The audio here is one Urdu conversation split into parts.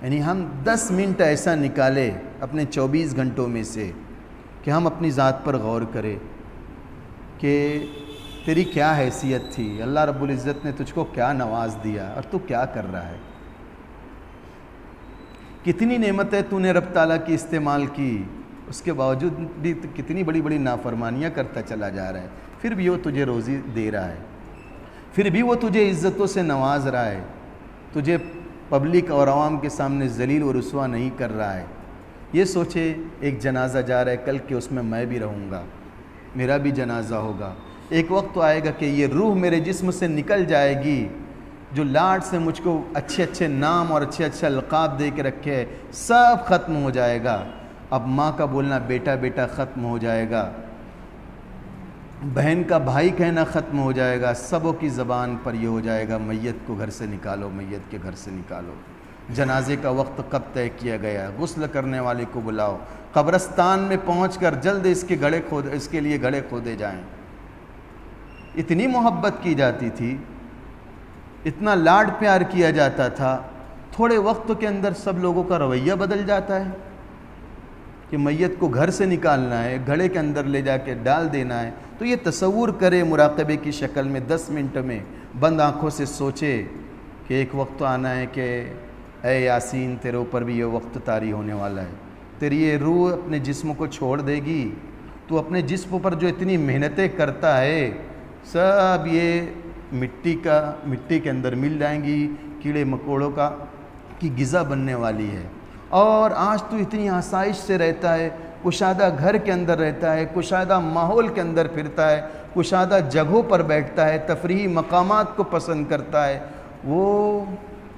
یعنی ہم 10 منٹ ایسا نکالے اپنے 24 گھنٹوں میں سے کہ ہم اپنی ذات پر غور کریں کہ تیری کیا حیثیت تھی، اللہ رب العزت نے تجھ کو کیا نواز دیا اور تو کیا کر رہا ہے، کتنی نعمتیں تو نے رب تعالیٰ کی استعمال کی، اس کے باوجود بھی کتنی بڑی بڑی نافرمانیاں کرتا چلا جا رہا ہے، پھر بھی وہ تجھے روزی دے رہا ہے، پھر بھی وہ تجھے عزتوں سے نواز رہا ہے، تجھے پبلک اور عوام کے سامنے ذلیل و رسوا نہیں کر رہا ہے۔ یہ سوچے ایک جنازہ جا رہا ہے کل کہ اس میں بھی رہوں گا، میرا بھی جنازہ ہوگا، ایک وقت تو آئے گا کہ یہ روح میرے جسم سے نکل جائے گی، جو لاڈ سے مجھ کو اچھے اچھے نام اور اچھے اچھے القاب دے کے رکھے سب ختم ہو جائے گا، اب ماں کا بولنا بیٹا بیٹا ختم ہو جائے گا، بہن کا بھائی کہنا ختم ہو جائے گا، سبوں کی زبان پر یہ ہو جائے گا میت کو گھر سے نکالو، میت کے گھر سے نکالو، جنازے کا وقت کب طے کیا گیا، غسل کرنے والے کو بلاؤ، قبرستان میں پہنچ کر جلد اس کے لیے گڑھے کھودے جائیں۔ اتنی محبت کی جاتی تھی، اتنا لاڈ پیار کیا جاتا تھا، تھوڑے وقت کے اندر سب لوگوں کا رویہ بدل جاتا ہے کہ میت کو گھر سے نکالنا ہے، گھڑے کے اندر لے جا کے ڈال دینا ہے۔ تو یہ تصور کرے مراقبے کی شکل میں 10 منٹ میں بند آنکھوں سے سوچے کہ ایک وقت آنا ہے کہ اے یاسین تیرے اوپر بھی یہ وقت طاری ہونے والا ہے، تیری یہ روح اپنے جسم کو چھوڑ دے گی، تو اپنے جسم پر جو اتنی محنتیں کرتا ہے سب یہ مٹی کے اندر مل جائیں گی، کیڑے مکوڑوں کی غذا بننے والی ہے۔ اور آج تو اتنی آسائش سے رہتا ہے، کشادہ گھر کے اندر رہتا ہے، کشادہ ماحول کے اندر پھرتا ہے، کشادہ جگہوں پر بیٹھتا ہے، تفریحی مقامات کو پسند کرتا ہے، وہ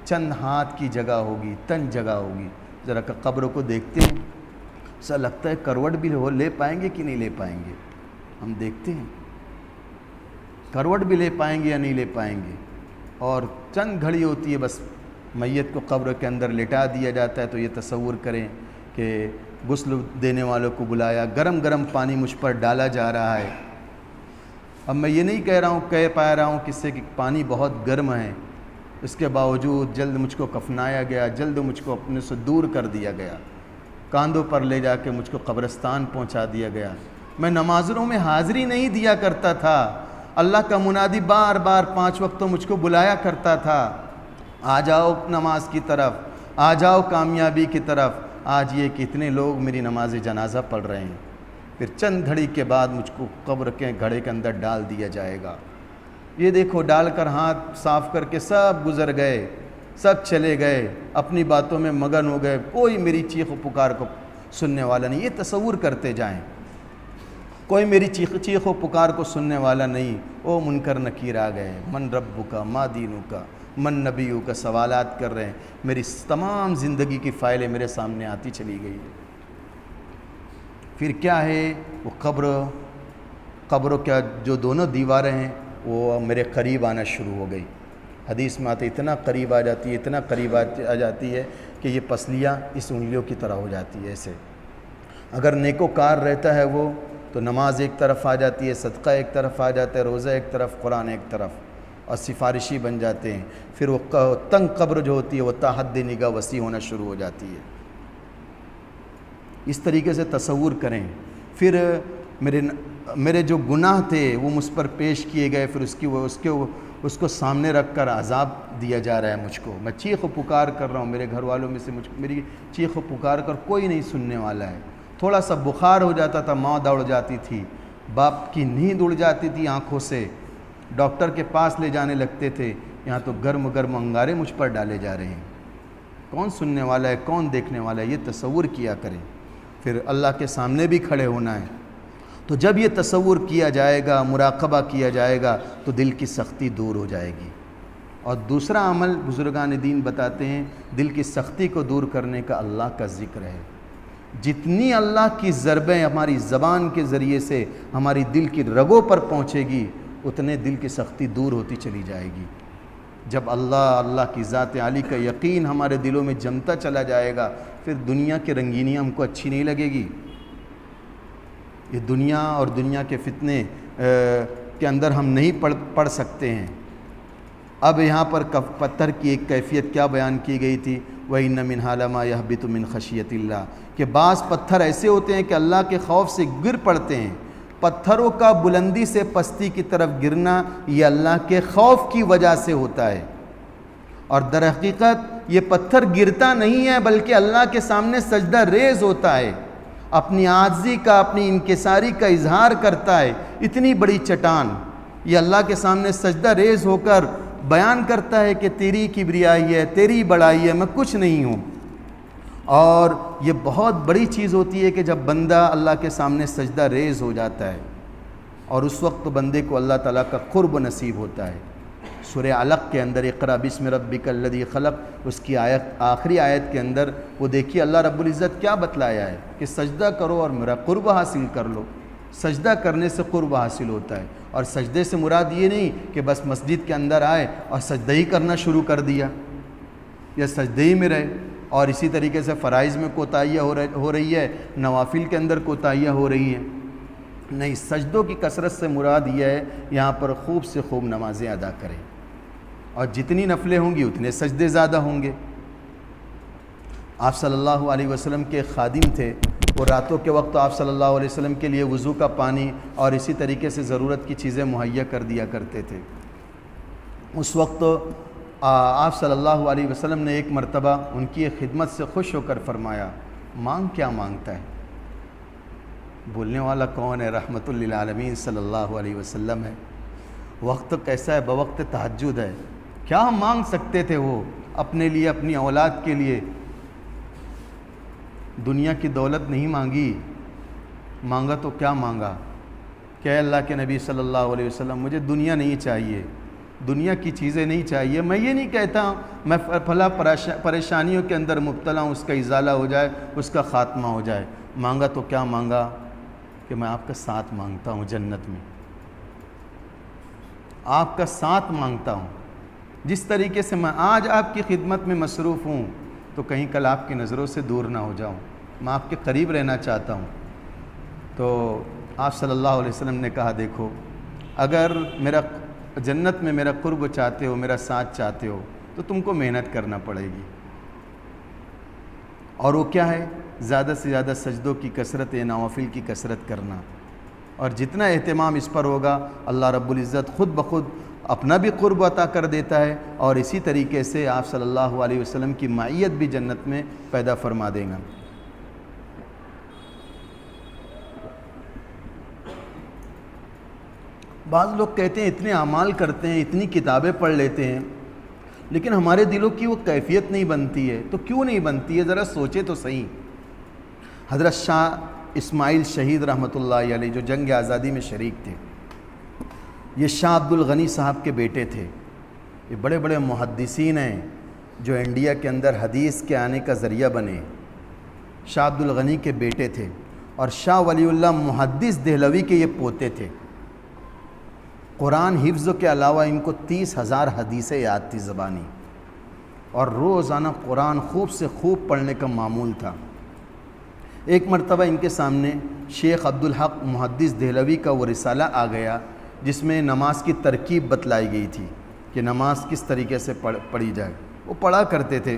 چند ہاتھ کی جگہ ہوگی، تن جگہ ہوگی۔ ذرا قبروں کو دیکھتے ہیں، ایسا لگتا ہے کروٹ بھی لے پائیں گے کہ نہیں لے پائیں گے، ہم دیکھتے ہیں کروٹ بھی لے پائیں گے یا نہیں لے پائیں گے، اور چند گھڑی ہوتی ہے بس میت کو قبر کے اندر لٹا دیا جاتا ہے۔ تو یہ تصور کریں کہ غسل دینے والوں کو بلایا، گرم گرم پانی مجھ پر ڈالا جا رہا ہے، اب میں یہ نہیں کہہ پا رہا ہوں کس سے کہ پانی بہت گرم ہے، اس کے باوجود جلد مجھ کو کفنایا گیا، جلد مجھ کو اپنے سے دور کر دیا گیا، کاندھوں پر لے جا کے مجھ کو قبرستان پہنچا دیا گیا۔ میں نمازوں میں حاضری نہیں دیا کرتا تھا، اللہ کا منادی بار بار 5 وقتوں مجھ کو بلایا کرتا تھا، آ جاؤ نماز کی طرف، آ جاؤ کامیابی کی طرف۔ آج یہ کتنے لوگ میری نماز جنازہ پڑھ رہے ہیں، پھر چند گھڑی کے بعد مجھ کو قبر کے گھڑے کے اندر ڈال دیا جائے گا۔ یہ دیکھو ڈال کر ہاتھ صاف کر کے سب گزر گئے، سب چلے گئے، اپنی باتوں میں مگن ہو گئے، کوئی میری چیخ و پکار کو سننے والا نہیں۔ یہ تصور کرتے جائیں، کوئی میری چیخ و پکار کو سننے والا نہیں۔ او منکر نکیر آ گئے، من ربک ما دینک من نبیک کا سوالات کر رہے ہیں، میری تمام زندگی کی فائلیں میرے سامنے آتی چلی گئی ہے۔ پھر کیا ہے، وہ قبروں کا جو دونوں دیواریں ہیں وہ میرے قریب آنا شروع ہو گئی۔ حدیث میں آتے اتنا قریب آ جاتی ہے، اتنا قریب آ جاتی ہے کہ یہ پسلیاں اس انگلیوں کی طرح ہو جاتی ہے۔ ایسے اگر نیکوکار رہتا ہے وہ تو نماز ایک طرف آ جاتی ہے، صدقہ ایک طرف آ جاتا ہے، روزہ ایک طرف، قرآن ایک طرف، اور سفارشی بن جاتے ہیں۔ پھر وہ تنگ قبر جو ہوتی ہے وہ تا حد نگاہ وسیع ہونا شروع ہو جاتی ہے۔ اس طریقے سے تصور کریں۔ پھر میرے جو گناہ تھے وہ مجھ پر پیش کیے گئے، پھر اس کو سامنے رکھ کر عذاب دیا جا رہا ہے مجھ کو۔ میں چیخ و پکار کر رہا ہوں، میرے گھر والوں میں سے میری چیخ و پکار کر کوئی نہیں سننے والا ہے۔ تھوڑا سا بخار ہو جاتا تھا، ماں دوڑ جاتی تھی، باپ کی نیند اڑ جاتی تھی آنکھوں سے، ڈاکٹر کے پاس لے جانے لگتے تھے، یہاں تو گرم گرم انگارے مجھ پر ڈالے جا رہے ہیں، کون سننے والا ہے، کون دیکھنے والا ہے؟ یہ تصور کیا کریں۔ پھر اللہ کے سامنے بھی کھڑے ہونا ہے، تو جب یہ تصور کیا جائے گا، مراقبہ کیا جائے گا تو دل کی سختی دور ہو جائے گی۔ اور دوسرا عمل بزرگان دین بتاتے ہیں، دل کی سختی کو دور کرنے کا اللہ کا ذکر ہے۔ جتنی اللہ کی ضربیں ہماری زبان کے ذریعے سے ہماری دل کی رگوں پر پہنچے گی، اتنے دل کی سختی دور ہوتی چلی جائے گی۔ جب اللہ کی ذات عالی کا یقین ہمارے دلوں میں جمتا چلا جائے گا، پھر دنیا کی رنگینیاں ہم کو اچھی نہیں لگے گی۔ یہ دنیا اور دنیا کے فتنے کے اندر ہم نہیں پڑ سکتے ہیں۔ اب یہاں پر پتھر کی ایک کیفیت کیا بیان کی گئی تھی؟ وَإِنَّ مِنْهَا لَمَا يَهْبِطُ مِنْ خَشْيَةِ اللَّهِ، کہ بعض پتھر ایسے ہوتے ہیں کہ اللہ کے خوف سے گر پڑتے ہیں۔ پتھروں کا بلندی سے پستی کی طرف گرنا یہ اللہ کے خوف کی وجہ سے ہوتا ہے، اور در حقیقت یہ پتھر گرتا نہیں ہے بلکہ اللہ کے سامنے سجدہ ریز ہوتا ہے، اپنی عاجزی کا، اپنی انکساری کا اظہار کرتا ہے۔ اتنی بڑی چٹان یہ اللہ کے سامنے سجدہ ریز ہو کر بیان کرتا ہے کہ تیری کبریائی ہے، تیری بڑائی ہے، میں کچھ نہیں ہوں۔ اور یہ بہت بڑی چیز ہوتی ہے کہ جب بندہ اللہ کے سامنے سجدہ ریز ہو جاتا ہے، اور اس وقت بندے کو اللہ تعالیٰ کا قرب نصیب ہوتا ہے۔ سورہ علق کے اندر اقرأ بسم ربک الذی خلق، اس کی آخری آیت کے اندر وہ دیکھیے اللہ رب العزت کیا بتلایا ہے کہ سجدہ کرو اور میرا قرب حاصل کر لو۔ سجدہ کرنے سے قرب حاصل ہوتا ہے، اور سجدے سے مراد یہ نہیں کہ بس مسجد کے اندر آئے اور سجدہ ہی کرنا شروع کر دیا یا سجدے ہی میں رہے، اور اسی طریقے سے فرائض میں کوتاہیاں ہو رہی ہے، نوافل کے اندر کوتاہیاں ہو رہی ہیں۔ نہیں، سجدوں کی کثرت سے مراد یہ ہے یہاں پر خوب سے خوب نمازیں ادا کریں، اور جتنی نفلیں ہوں گی اتنے سجدے زیادہ ہوں گے۔ آپ صلی اللہ علیہ وسلم کے خادم تھے، وہ راتوں کے وقت آپ صلی اللہ علیہ وسلم کے لیے وضو کا پانی اور اسی طریقے سے ضرورت کی چیزیں مہیا کر دیا کرتے تھے۔ اس وقت آپ صلی اللہ علیہ وسلم نے ایک مرتبہ ان کی خدمت سے خوش ہو کر فرمایا، مانگ کیا مانگتا ہے؟ بولنے والا کون ہے؟ رحمت للعالمین صلی اللہ علیہ وسلم ہے۔ وقت کیسا ہے؟ بوقت تہجد ہے۔ کیا مانگ سکتے تھے وہ اپنے لیے، اپنی اولاد کے لیے؟ دنیا کی دولت نہیں مانگی، مانگا تو کیا مانگا کہ اے اللہ کے نبی صلی اللہ علیہ وسلم مجھے دنیا نہیں چاہیے، دنیا کی چیزیں نہیں چاہیے۔ میں یہ نہیں کہتا میں فلاں پریشانیوں کے اندر مبتلا ہوں، اس کا ازالہ ہو جائے، اس کا خاتمہ ہو جائے۔ مانگا تو کیا مانگا کہ میں آپ کا ساتھ مانگتا ہوں جنت میں، آپ کا ساتھ مانگتا ہوں۔ جس طریقے سے میں آج آپ کی خدمت میں مصروف ہوں تو کہیں کل آپ کی نظروں سے دور نہ ہو جاؤں، میں آپ کے قریب رہنا چاہتا ہوں۔ تو آپ صلی اللہ علیہ وسلم نے کہا، دیکھو اگر میرا جنت میں میرا قرب چاہتے ہو، میرا ساتھ چاہتے ہو تو تم کو محنت کرنا پڑے گی، اور وہ کیا ہے؟ زیادہ سے زیادہ سجدوں کی کثرت، نوافل کی کثرت کرنا، اور جتنا اہتمام اس پر ہوگا اللہ رب العزت خود بخود اپنا بھی قرب عطا کر دیتا ہے، اور اسی طریقے سے آپ صلی اللہ علیہ وسلم کی معیت بھی جنت میں پیدا فرما دے گا۔ بعض لوگ کہتے ہیں اتنے اعمال کرتے ہیں، اتنی کتابیں پڑھ لیتے ہیں، لیکن ہمارے دلوں کی وہ کیفیت نہیں بنتی ہے۔ تو کیوں نہیں بنتی ہے؟ ذرا سوچے تو صحیح۔ حضرت شاہ اسماعیل شہید رحمۃ اللہ علیہ جو جنگ آزادی میں شریک تھے، یہ شاہ عبد الغنی صاحب کے بیٹے تھے۔ یہ بڑے بڑے محدثین ہیں جو انڈیا کے اندر حدیث کے آنے کا ذریعہ بنے۔ شاہ عبد الغنی کے بیٹے تھے، اور شاہ ولی اللہ محدث دہلوی کے یہ پوتے تھے۔ قرآن حفظ کے علاوہ ان کو 30,000 حدیثیں یاد تھی زبانی، اور روزانہ قرآن خوب سے خوب پڑھنے کا معمول تھا۔ ایک مرتبہ ان کے سامنے شیخ عبدالحق محدث دہلوی کا وہ رسالہ آ گیا جس میں نماز کی ترکیب بتلائی گئی تھی کہ نماز کس طریقے سے پڑھی جائے۔ وہ پڑھا کرتے تھے۔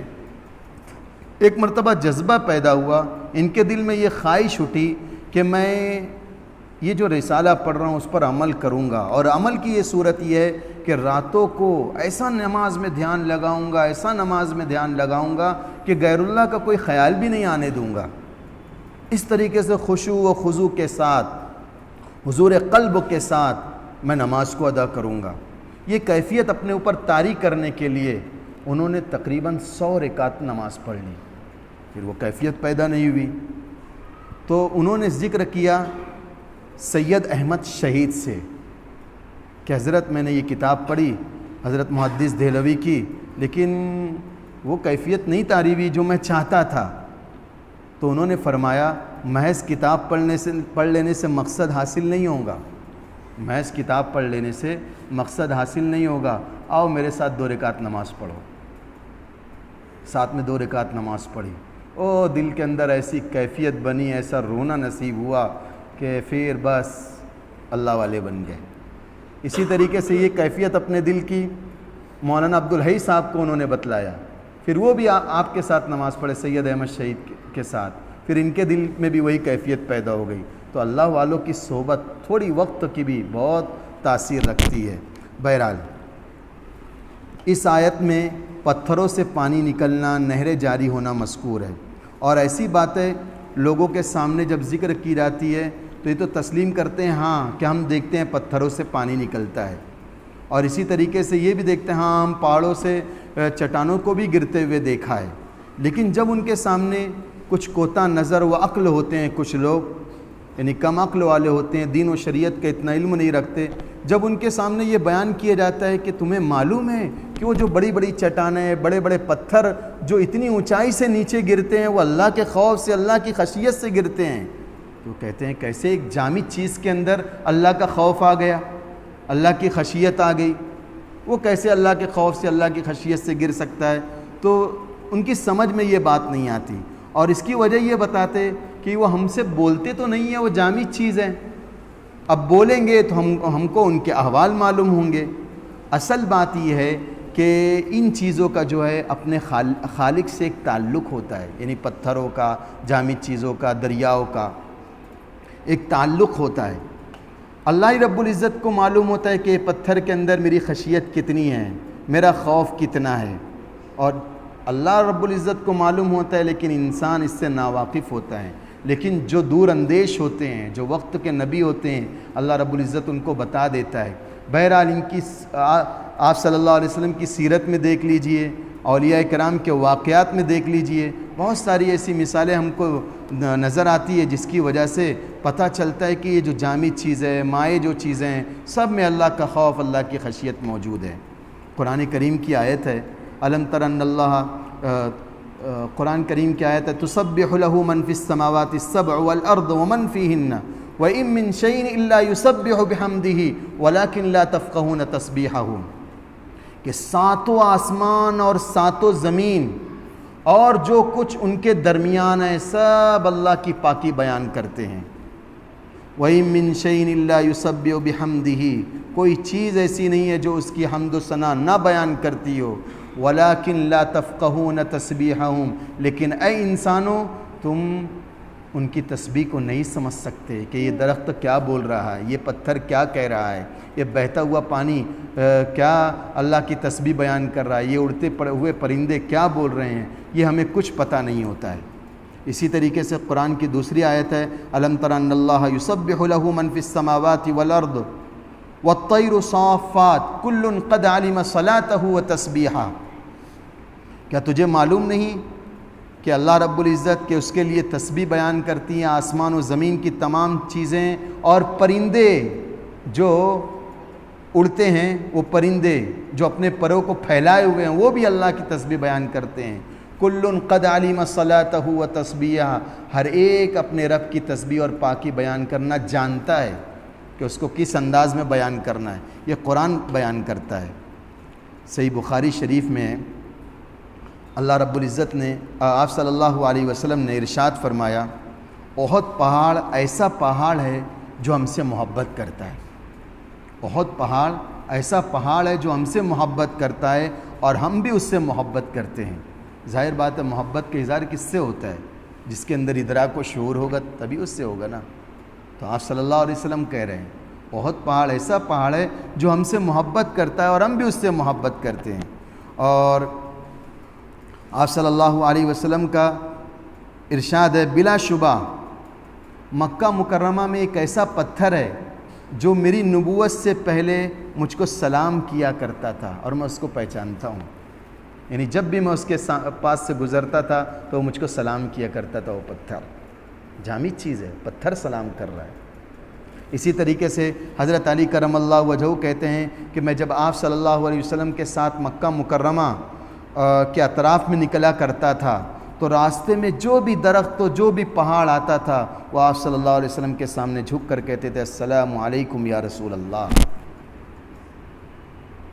ایک مرتبہ جذبہ پیدا ہوا، ان کے دل میں یہ خواہش اٹھی کہ میں یہ جو رسالہ پڑھ رہا ہوں اس پر عمل کروں گا، اور عمل کی یہ صورت یہ ہے کہ راتوں کو ایسا نماز میں دھیان لگاؤں گا، ایسا نماز میں دھیان لگاؤں گا کہ غیر اللہ کا کوئی خیال بھی نہیں آنے دوں گا۔ اس طریقے سے خشوع و خضوع کے ساتھ، حضور قلب کے ساتھ میں نماز کو ادا کروں گا۔ یہ کیفیت اپنے اوپر طاری کرنے کے لیے انہوں نے تقریباً 100 رکعت نماز پڑھ لی، پھر وہ کیفیت پیدا نہیں ہوئی۔ تو انہوں نے ذکر کیا سید احمد شہید سے کہ حضرت میں نے یہ کتاب پڑھی حضرت محدث دہلوی کی، لیکن وہ کیفیت نہیں طاری ہوئی جو میں چاہتا تھا۔ تو انہوں نے فرمایا محض کتاب پڑھ لینے سے مقصد حاصل نہیں ہوگا، محض کتاب پڑھ لینے سے مقصد حاصل نہیں ہوگا، آؤ میرے ساتھ 2 رکعت نماز پڑھو۔ ساتھ میں 2 رکعت نماز پڑھی، او دل کے اندر ایسی کیفیت بنی، ایسا رونا نصیب ہوا کہ پھر بس اللہ والے بن گئے۔ اسی طریقے سے یہ کیفیت اپنے دل کی مولانا عبدالحی صاحب کو انہوں نے بتلایا، پھر وہ بھی آپ کے ساتھ نماز پڑھے سید احمد شہید کے ساتھ، پھر ان کے دل میں بھی وہی کیفیت پیدا ہو گئی۔ تو اللہ والوں کی صحبت تھوڑی وقت کی بھی بہت تاثیر رکھتی ہے۔ بہرحال اس آیت میں پتھروں سے پانی نکلنا، نہریں جاری ہونا مذکور ہے، اور ایسی باتیں لوگوں کے سامنے جب ذکر کی جاتی ہے تو یہ تو تسلیم کرتے ہیں ہاں کہ ہم دیکھتے ہیں پتھروں سے پانی نکلتا ہے، اور اسی طریقے سے یہ بھی دیکھتے ہیں ہاں ہم پہاڑوں سے چٹانوں کو بھی گرتے ہوئے دیکھا ہے۔ لیکن جب ان کے سامنے کچھ کوتا نظر و عقل ہوتے ہیں، کچھ لوگ یعنی کم عقل والے ہوتے ہیں، دین و شریعت کا اتنا علم نہیں رکھتے، جب ان کے سامنے یہ بیان کیا جاتا ہے کہ تمہیں معلوم ہے کہ وہ جو بڑی بڑی چٹانیں، بڑے بڑے پتھر جو اتنی اونچائی سے نیچے گرتے ہیں وہ اللہ کے خوف سے، اللہ کی خشیت سے گرتے ہیں، تو کہتے ہیں کیسے ایک جامد چیز کے اندر اللہ کا خوف آ گیا، اللہ کی خشیت آ گئی، وہ کیسے اللہ کے خوف سے، اللہ کی خشیت سے گر سکتا ہے؟ تو ان کی سمجھ میں یہ بات نہیں آتی، اور اس کی وجہ یہ بتاتے کہ وہ ہم سے بولتے تو نہیں ہیں، وہ جامد چیز ہے، اب بولیں گے تو ہم کو ان کے احوال معلوم ہوں گے۔ اصل بات یہ ہے کہ ان چیزوں کا جو ہے اپنے خالق سے ایک تعلق ہوتا ہے، یعنی پتھروں کا، جامد چیزوں کا، دریاؤں کا ایک تعلق ہوتا ہے۔ اللہ رب العزت کو معلوم ہوتا ہے کہ پتھر کے اندر میری خشیت کتنی ہے، میرا خوف کتنا ہے، اور اللہ رب العزت کو معلوم ہوتا ہے، لیکن انسان اس سے ناواقف ہوتا ہے۔ لیکن جو دور اندیش ہوتے ہیں، جو وقت کے نبی ہوتے ہیں، اللہ رب العزت ان کو بتا دیتا ہے۔ بہرحال ان کی آپ صلی اللہ علیہ وسلم کی سیرت میں دیکھ لیجئے، اولیاء کرام کے واقعات میں دیکھ لیجئے، بہت ساری ایسی مثالیں ہم کو نظر آتی ہے جس کی وجہ سے پتہ چلتا ہے کہ یہ جو جامد چیز ہے، مائع جو چیزیں ہیں، سب میں اللہ کا خوف، اللہ کی خشیت موجود ہے۔ قرآن کریم کی آیت ہے الم تر ان اللہ، قرآن کریم کی آیت ہے تسبح له من فی السماوات السبع والارض ومن فیہن وَإِن مِّن شَيْءٍ إِلَّا يُسَبِّحُ بِحَمْدِهِ وَلَكِن لَا تَفْقَهُونَ تَسْبِيحَهُمْ، کہ ساتوں آسمان اور ساتوں زمین اور جو کچھ ان کے درمیان ہے سب اللہ کی پاکی بیان کرتے ہیں۔ وَإِن مِّن شَيْءٍ إِلَّا يُسَبِّحُ بِحَمْدِهِ، کوئی چیز ایسی نہیں ہے جو اس کی حمد و ثنا نہ بیان کرتی ہو۔ وَلَكِن لَا تَفْقَهُونَ تَسْبِيحَهُمْ، لیکن اے انسانوں تم ان کی تسبیح کو نہیں سمجھ سکتے کہ یہ درخت کیا بول رہا ہے، یہ پتھر کیا کہہ رہا ہے، یہ بہتا ہوا پانی کیا اللہ کی تسبیح بیان کر رہا ہے، یہ اڑتے ہوئے پرندے کیا بول رہے ہیں، یہ ہمیں کچھ پتہ نہیں ہوتا ہے۔ اسی طریقے سے قرآن کی دوسری آیت ہے الم تر ان اللہ یسبح له من فی السماوات والارض والطیر صافات کل قد علم صلاته وتسبیحہ، کیا تجھے معلوم نہیں کہ اللہ رب العزت کے اس کے لیے تسبیح بیان کرتی ہیں آسمان و زمین کی تمام چیزیں، اور پرندے جو اڑتے ہیں، وہ پرندے جو اپنے پروں کو پھیلائے ہوئے ہیں وہ بھی اللہ کی تسبیح بیان کرتے ہیں۔ کل قد علم صلاته وتسبیحہ، ہر ایک اپنے رب کی تسبیح اور پاکی بیان کرنا جانتا ہے کہ اس کو کس انداز میں بیان کرنا ہے، یہ قرآن بیان کرتا ہے۔ صحیح بخاری شریف میں اللہ رب العزت نے، آپ صلی اللہ علیہ وسلم نے ارشاد فرمایا احد پہاڑ ایسا پہاڑ ہے جو ہم سے محبت کرتا ہے، احد پہاڑ ایسا پہاڑ ہے جو ہم سے محبت کرتا ہے اور ہم بھی اس سے محبت کرتے ہیں۔ ظاہر بات ہے محبت کا اظہار کس سے ہوتا ہے؟ جس کے اندر ادراک و شعور ہوگا تبھی اس سے ہوگا نا۔ تو آپ صلی اللہ علیہ وسلم کہہ رہے ہیں احد پہاڑ ایسا پہاڑ ہے جو ہم سے محبت کرتا ہے اور ہم بھی اس سے محبت کرتے ہیں۔ اور آپ صلی اللہ علیہ وسلم کا ارشاد ہے بلا شبہ مکہ مکرمہ میں ایک ایسا پتھر ہے جو میری نبوت سے پہلے مجھ کو سلام کیا کرتا تھا اور میں اس کو پہچانتا ہوں، یعنی جب بھی میں اس کے پاس سے گزرتا تھا تو وہ مجھ کو سلام کیا کرتا تھا۔ وہ پتھر جامد چیز ہے، پتھر سلام کر رہا ہے۔ اسی طریقے سے حضرت علی کرم اللہ وجہہ کہتے ہیں کہ میں جب آپ صلی اللہ علیہ وسلم کے ساتھ مکہ مکرمہ کے اطراف میں نکلا کرتا تھا تو راستے میں جو بھی درخت و جو بھی پہاڑ آتا تھا وہ آپ صلی اللہ علیہ وسلم کے سامنے جھک کر کہتے تھے السلام علیکم یا رسول اللہ۔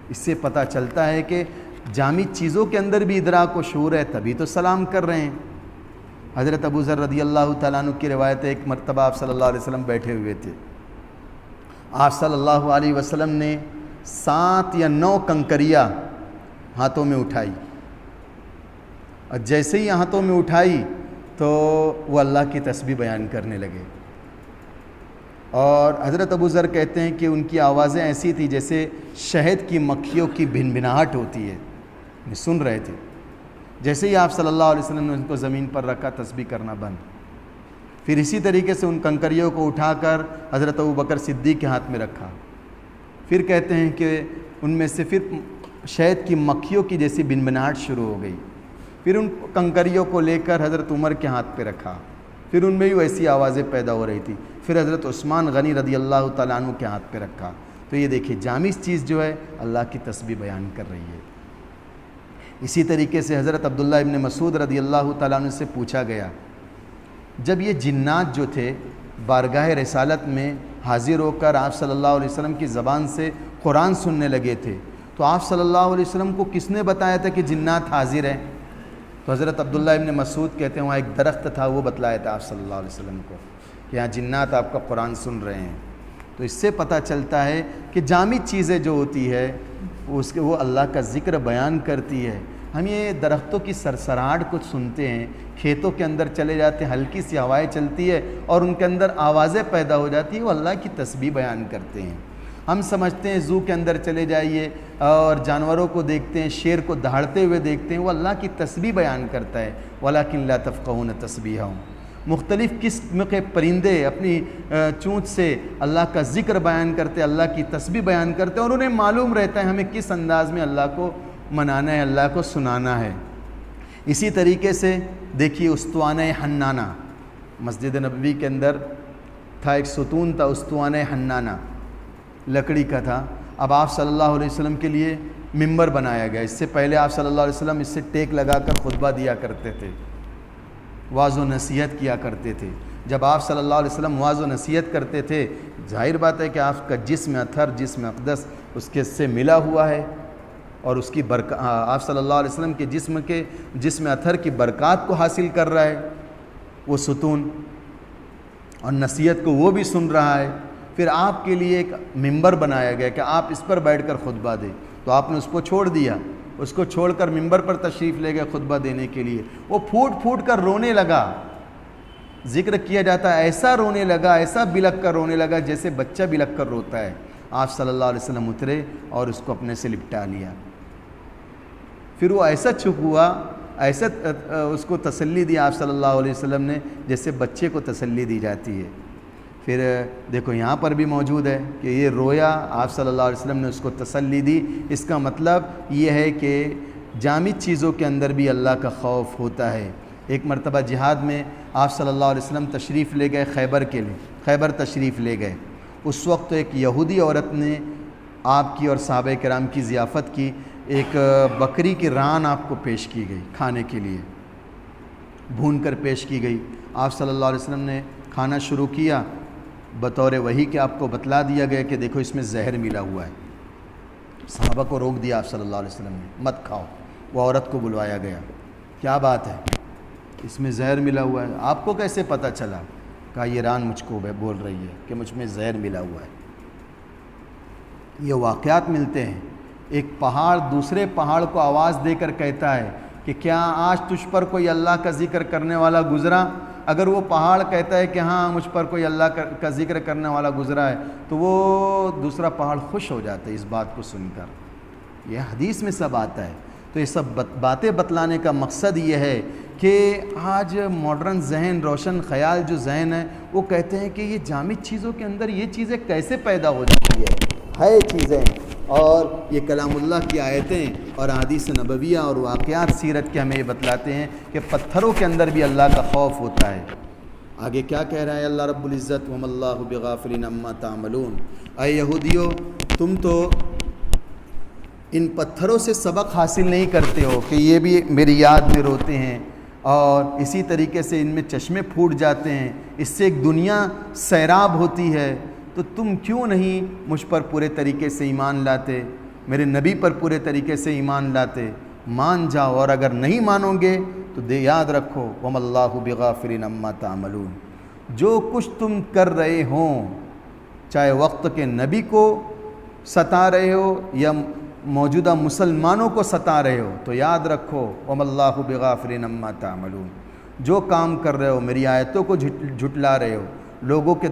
اس سے پتہ چلتا ہے کہ جامد چیزوں کے اندر بھی ادراک و شعور ہے، تبھی تو سلام کر رہے ہیں۔ حضرت ابو ذر رضی اللہ تعالیٰ عنہ کی روایت ہے ایک مرتبہ آپ صلی اللہ علیہ وسلم بیٹھے ہوئے تھے، آپ صلی اللہ علیہ وسلم نے 7 یا 9 کنکریاں ہاتھوں میں اٹھائی، اور جیسے ہی ہاتھوں میں اٹھائی تو وہ اللہ کی تسبیح بیان کرنے لگے۔ اور حضرت ابو ذر کہتے ہیں کہ ان کی آوازیں ایسی تھی جیسے شہد کی مکھیوں کی بھنبھناہٹ ہوتی ہے، سن رہے تھے۔ جیسے ہی آپ صلی اللہ علیہ وسلم نے ان کو زمین پر رکھا، تسبیح کرنا بند۔ پھر اسی طریقے سے ان کنکریوں کو اٹھا کر حضرت ابوبکر صدیق کے ہاتھ میں رکھا۔ پھر کہتے ہیں کہ ان میں سے پھر شہد کی مکھیوں کی جیسی بنبناہٹ شروع ہو گئی۔ پھر ان کنکریوں کو لے کر حضرت عمر کے ہاتھ پہ رکھا، پھر ان میں بھی ویسی آوازیں پیدا ہو رہی تھی۔ پھر حضرت عثمان غنی رضی اللہ تعالیٰ عنہ کے ہاتھ پہ رکھا۔ تو یہ دیکھیے جامع چیز جو ہے اللہ کی تسبیح بیان کر رہی ہے۔ اسی طریقے سے حضرت عبداللہ ابن مسعود رضی اللہ تعالیٰ عنہ سے پوچھا گیا، جب یہ جنات جو تھے بارگاہ رسالت میں حاضر ہو کر آپ صلی اللہ علیہ وسلم کی زبان سے قرآن سننے لگے تھے، تو آپ صلی اللہ علیہ وسلم کو کس نے بتایا تھا کہ جنات حاضر ہیں؟ تو حضرت عبداللہ ابن مسعود کہتے ہیں وہاں ایک درخت تھا، وہ بتلایا تھا آپ صلی اللہ علیہ وسلم کو کہ یہاں جنات آپ کا قرآن سن رہے ہیں۔ تو اس سے پتہ چلتا ہے کہ جامع چیزیں جو ہوتی ہے وہ اللہ کا ذکر بیان کرتی ہے۔ ہم یہ درختوں کی سرسراہٹ کچھ سنتے ہیں، کھیتوں کے اندر چلے جاتے ہیں، ہلکی سی ہوائیں چلتی ہے اور ان کے اندر آوازیں پیدا ہو جاتی ہیں، وہ اللہ کی تسبیح بیان کرتے ہیں۔ ہم سمجھتے ہیں زو کے اندر چلے جائیے اور جانوروں کو دیکھتے ہیں، شیر کو دہاڑتے ہوئے دیکھتے ہیں، وہ اللہ کی تسبیح بیان کرتا ہے۔ وَلَكِنْ لَا تَفْقَهُونَ تَسْبِيحَهُمْ۔ مختلف قسم کے پرندے اپنی چونچ سے اللہ کا ذکر بیان کرتے، اللہ کی تسبیح بیان کرتے، اور انہیں معلوم رہتا ہے ہمیں کس انداز میں اللہ کو منانا ہے، اللہ کو سنانا ہے۔ اسی طریقے سے دیکھیے استوانہ حنانہ، مسجد نبوی کے اندر تھا ایک ستون تھا استوانہ حنانہ، لکڑی کا تھا۔ اب آپ صلی اللہ علیہ وسلم کے لیے ممبر بنایا گیا۔ اس سے پہلے آپ صلی اللہ علیہ وسلم اس سے ٹیک لگا کر خطبہ دیا کرتے تھے، واعظ و نصیحت کیا کرتے تھے۔ جب آپ صلی اللہ علیہ وسلم واعظ و نصیحت کرتے تھے، ظاہر بات ہے کہ آپ کا جسم اطہر، جسم اقدس اس کے سے ملا ہوا ہے، اور اس کی آپ صلی اللہ علیہ وسلم کے جسم اطہر کی برکات کو حاصل کر رہا ہے وہ ستون، اور نصیحت کو وہ بھی سن رہا ہے۔ پھر آپ کے لیے ایک ممبر بنایا گیا کہ آپ اس پر بیٹھ کر خطبہ دیں، تو آپ نے اس کو چھوڑ دیا، اس کو چھوڑ کر ممبر پر تشریف لے گئے خطبہ دینے کے لیے۔ وہ پھوٹ پھوٹ کر رونے لگا، ذکر کیا جاتا ہے ایسا رونے لگا، ایسا بلک کر رونے لگا جیسے بچہ بلک کر روتا ہے۔ آپ صلی اللہ علیہ وسلم اترے اور اس کو اپنے سے لپٹا لیا۔ پھر وہ ایسا چپ ہوا، ایسا اس کو تسلی دی آپ صلی اللہ علیہ وسلم نے جیسے بچے کو تسلی دی جاتی ہے۔ پھر دیکھو یہاں پر بھی موجود ہے کہ یہ رویا، آپ صلی اللہ علیہ وسلم نے اس کو تسلی دی۔ اس کا مطلب یہ ہے کہ جامد چیزوں کے اندر بھی اللہ کا خوف ہوتا ہے۔ ایک مرتبہ جہاد میں آپ صلی اللہ علیہ وسلم تشریف لے گئے خیبر کے لیے، خیبر تشریف لے گئے۔ اس وقت ایک یہودی عورت نے آپ کی اور صحابہ کرام کی ضیافت کی، ایک بکری کی ران آپ کو پیش کی گئی کھانے کے لیے، بھون کر پیش کی گئی۔ آپ صلی اللہ علیہ وسلم نے کھانا شروع کیا، بطور وحی کہ آپ کو بتلا دیا گیا کہ دیکھو اس میں زہر ملا ہوا ہے۔ صحابہ کو روک دیا آپ صلی اللہ علیہ وسلم نے، مت کھاؤ۔ وہ عورت کو بلوایا گیا، کیا بات ہے اس میں زہر ملا ہوا ہے؟ آپ کو کیسے پتہ چلا؟ کہا یہ ران مجھ کو بول رہی ہے کہ مجھ میں زہر ملا ہوا ہے۔ یہ واقعات ملتے ہیں۔ ایک پہاڑ دوسرے پہاڑ کو آواز دے کر کہتا ہے کہ کیا آج تجھ پر کوئی اللہ کا ذکر کرنے والا گزرا؟ اگر وہ پہاڑ کہتا ہے کہ ہاں مجھ پر کوئی اللہ کا ذکر کرنے والا گزرا ہے، تو وہ دوسرا پہاڑ خوش ہو جاتا ہے اس بات کو سن کر۔ یہ حدیث میں سب آتا ہے۔ تو یہ سب باتیں بتلانے کا مقصد یہ ہے کہ آج ماڈرن ذہن، روشن خیال جو ذہن ہے، وہ کہتے ہیں کہ یہ جامد چیزوں کے اندر یہ چیزیں کیسے پیدا ہو جاتی ہے چیزیں، اور یہ کلام اللہ کی آیتیں اور احادیث نبویہ اور واقعات سیرت کے ہمیں یہ بتلاتے ہیں کہ پتھروں کے اندر بھی اللہ کا خوف ہوتا ہے۔ آگے کیا کہہ رہا ہے اللہ رب العزت؟ وَمَا اللَّهُ بِغَافِلٍ عَمَّا تَعْمَلُونَ۔ اے یہودیو، تم تو ان پتھروں سے سبق حاصل نہیں کرتے ہو کہ یہ بھی میری یاد میں روتے ہیں، اور اسی طریقے سے ان میں چشمے پھوٹ جاتے ہیں، اس سے ایک دنیا سیراب ہوتی ہے، تو تم کیوں نہیں مجھ پر پورے طریقے سے ایمان لاتے، میرے نبی پر پورے طریقے سے ایمان لاتے؟ مان جاؤ، اور اگر نہیں مانو گے تو یاد رکھو وَمَا اللَّهُ بِغَافِلٍ عَمَّا تَعْمَلُونَ۔ جو کچھ تم کر رہے ہوں، چاہے وقت کے نبی کو ستا رہے ہو یا موجودہ مسلمانوں کو ستا رہے ہو تو یاد رکھو وَمَا اللَّهُ بِغَافِلٍ عَمَّا تَعْمَلُونَ، جو کام کر رہے ہو میری آیتوں کو جھٹلا رہے ہو، لوگوں کے